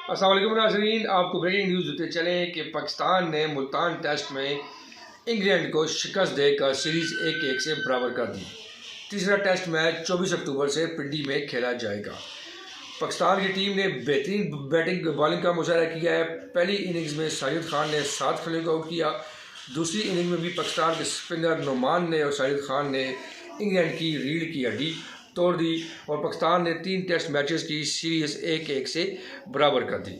अस्सलाम वालेकुम नाज़रीन, आपको ब्रेकिंग न्यूज़ देते चलें कि पाकिस्तान ने मुल्तान टेस्ट में इंग्लैंड को शिकस्त देकर सीरीज़ 1-1 से बराबर कर दी। तीसरा टेस्ट मैच 24 अक्टूबर से पिंडी में खेला जाएगा। पाकिस्तान की टीम ने बेहतरीन बैटिंग बॉलिंग का मुजाहरा किया है। पहली इनिंग्स में साजिद खान ने 7 खिलाड़ियों को आउट किया। दूसरी इनिंग में भी पाकिस्तान के स्पिनर नुमान ने और साजिद खान ने इंग्लैंड की रीढ़ की हड्डी तोड़ दी और पाकिस्तान ने 3 टेस्ट मैचेस की सीरीज़ 1-1 से बराबर कर दी।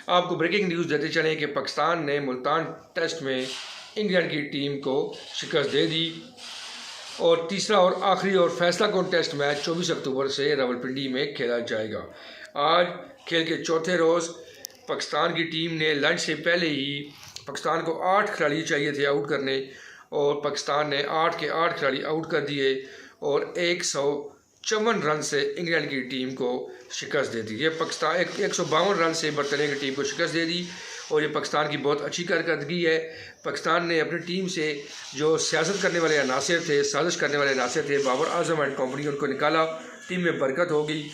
आपको ब्रेकिंग न्यूज़ देते चलें कि पाकिस्तान ने मुल्तान टेस्ट में इंग्लैंड की टीम को शिकस्त दे दी और तीसरा और आखिरी और फैसला कौन टेस्ट मैच 24 अक्टूबर से रावलपिंडी में खेला जाएगा। आज खेल के चौथे रोज़ पाकिस्तान की टीम ने लंच से पहले ही पाकिस्तान को 8 खिलाड़ी चाहिए थे आउट करने और पाकिस्तान ने 8 के 8 खिलाड़ी आउट कर दिए और 154 रन से इंग्लैंड की टीम को शिकस्त दे दी। ये पाकिस्तान 152 रन से बरतानिया की टीम को शिकस्त दे दी और ये पाकिस्तान की बहुत अच्छी कारकर्दगी है। पाकिस्तान ने अपनी टीम से जो सियासत करने वाले अनासर थे, साजिश करने वाले अनासर थे, बाबर आजम एंड कंपनी, उनको निकाला। टीम में बरकत हो गई।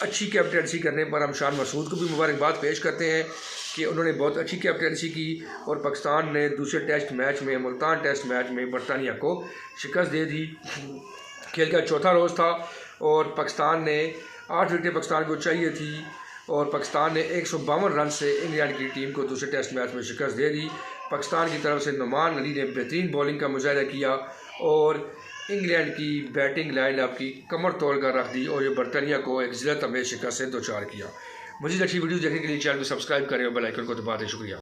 अच्छी कैप्टनसी करने पर हम शान मसूद को भी मुबारकबाद पेश करते हैं कि उन्होंने बहुत अच्छी कैप्टनसी की और पाकिस्तान ने दूसरे टेस्ट मैच में, मुल्तान टेस्ट मैच में बरतानिया को शिकस्त दे दी। खेल का चौथा रोज़ था और पाकिस्तान ने 8 विकेटें पाकिस्तान को चाहिए थी और पाकिस्तान ने 152 रन से इंग्लैंड की टीम को दूसरे टेस्ट मैच में शिकस्त दे दी। पाकिस्तान की तरफ से नुमान अली ने बेहतरीन बॉलिंग का मुजाहरा किया और इंग्लैंड की बैटिंग लाइन अप की कमर तोड़ कर रख दी और ये बरतानिया को एक ज़िल्लत अमेज़ शिकस्त से दो चार किया। मज़ीद अच्छी वीडियो देखने के लिए चैनल को सब्सक्राइब करें और बेल आइकन को दबा दें। शुक्रिया।